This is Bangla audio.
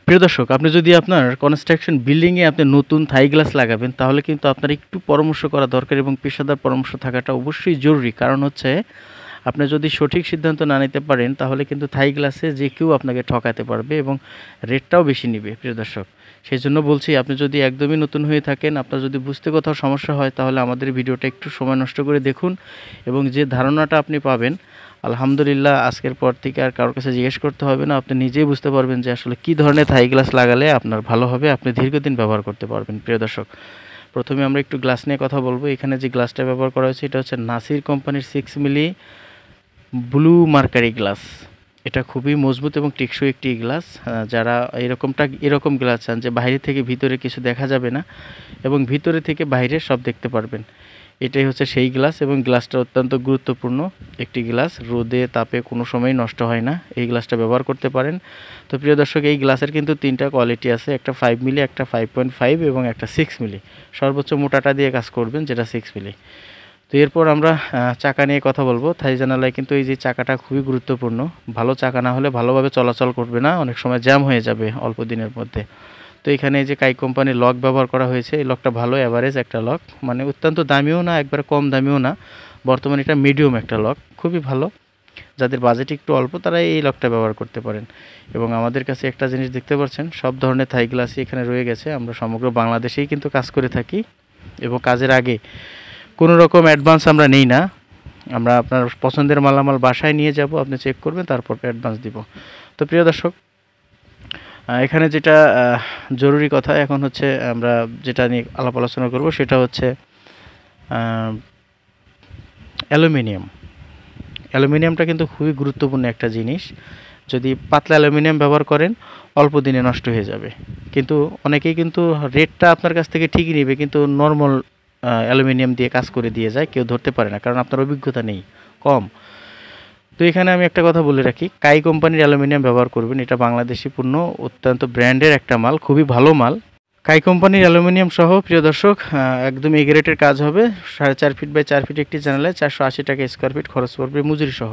প্রিয় দর্শক, আপনি যদি আপনার কনস্ট্রাকশন বিল্ডিংয়ে আপনি নতুন থাই গ্লাস লাগাবেন, তাহলে কিন্তু আপনার একটু পরামর্শ করা দরকার এবং পেশাদার পরামর্শ থাকাটা অবশ্যই জরুরি। কারণ হচ্ছে আপনি যদি সঠিক সিদ্ধান্ত না নিতে পারেন, তাহলে কিন্তু থাই গ্লাসে যে কেউ আপনাকে ঠকাতে পারবে এবং রেটটাও বেশি নিবে। প্রিয় দর্শক, সেই জন্য বলছি, আপনি যদি একদমই নতুন হয়ে থাকেন, আপনার যদি বুঝতে কোথাও সমস্যা হয়, তাহলে আমাদের ভিডিওটা একটু সময় নষ্ট করে দেখুন এবং যে ধারণাটা আপনি পাবেন, আলহামদুলিল্লাহ, আজকের পর থেকে আর কারোর কাছে জিজ্ঞেস করতে হবে না। আপনি নিজেই বুঝতে পারবেন যে আসলে কী ধরনের থাই গ্লাস লাগালে আপনার ভালো হবে, আপনি দীর্ঘদিন ব্যবহার করতে পারবেন। প্রিয় দর্শক, প্রথমে আমরা একটু গ্লাস নিয়ে কথা বলবো। এখানে যে গ্লাসটা ব্যবহার করা হয়েছে, এটা হচ্ছে নাসির কোম্পানির 6 মিলি ব্লু মার্কারি গ্লাস। এটা খুবই মজবুত এবং টেকসই একটি গ্লাস। যারা এরকম গ্লাস চান যে বাইরে থেকে ভিতরে কিছু দেখা যাবে না এবং ভিতরে থেকে বাইরে সব দেখতে পারবেন, এটাই হচ্ছে সেই গ্লাস। এবং গ্লাসটা অত্যন্ত গুরুত্বপূর্ণ একটি গ্লাস, রোদে তাপে কোনো সময় নষ্ট হয় না। এই গ্লাসটা ব্যবহার করতে পারেন। তো প্রিয় দর্শক, এই গ্লাসের কিন্তু 3টা কোয়ালিটি আছে, একটা 5 মিলি, একটা 5.5 এবং একটা 6 মিলি। সর্বোচ্চ মোটাটা দিয়ে কাজ করবেন, যেটা 6 মিলি। তো এরপর আমরা চাকা নিয়ে কথা বলবো। থাই জানালায় কিন্তু এই যে চাকাটা খুবই গুরুত্বপূর্ণ। ভালো চাকা না হলে ভালোভাবে চলাচল করবে না, অনেক সময় জ্যাম হয়ে যাবে অল্প দিনের মধ্যে। তো এখানে এই যে কাই কোম্পানির লক ব্যবহার করা হয়েছে, এই লকটা ভালো অ্যাভারেজ একটা লক, মানে অত্যন্ত দামিও না, একবারে কম দামিও না, বর্তমানে এটা মিডিয়াম একটা লক, খুবই ভালো। যাদের বাজেট একটু অল্প, তারা এই লকটা ব্যবহার করতে পারেন। এবং আমাদের কাছে একটা জিনিস দেখতে পাচ্ছেন, সব ধরনের থাই গ্লাসই এখানে রয়ে গেছে। আমরা সমগ্র বাংলাদেশেই কিন্তু কাজ করে থাকি এবং কাজের আগে কোনো রকম অ্যাডভান্স আমরা নেই না। আমরা আপনার পছন্দের মালামাল বাসায় নিয়ে যাব, আপনি চেক করবেন, তারপর অ্যাডভান্স দিব। তো প্রিয় দর্শক, এখানে যেটা জরুরি কথা এখন হচ্ছে, আমরা যেটা নিয়ে আলাপ আলোচনা করব সেটা হচ্ছে অ্যালুমিনিয়ামটা কিন্তু খুবই গুরুত্বপূর্ণ একটা জিনিস। যদি পাতলা অ্যালুমিনিয়াম ব্যবহার করেন, অল্প দিনে নষ্ট হয়ে যাবে। কিন্তু অনেকেই কিন্তু রেটটা আপনার কাছ থেকে ঠিকই নেবে, কিন্তু নর্মাল অ্যালুমিনিয়াম দিয়ে কাজ করে দিয়ে যায়, কেউ ধরতে পারে না, কারণ আপনার অভিজ্ঞতা নেই, কম। তো এখানে আমি একটা কথা বলে রাখি, কাই কোম্পানির অ্যালুমিনিয়াম ব্যবহার করবেন, এটা বাংলাদেশি পণ্য, অত্যন্ত ব্র্যান্ডের একটা মাল, খুবই ভালো মাল। কাই কোম্পানির অ্যালুমিনিয়াম সহ প্রিয় দর্শক, একদম এ গ্রেডের কাজ হবে। 4.5 ফিট বাই 4 ফিট একটি জানালায় 480 টাকা স্কোয়ার ফিট খরচ পড়বে মজুরি সহ।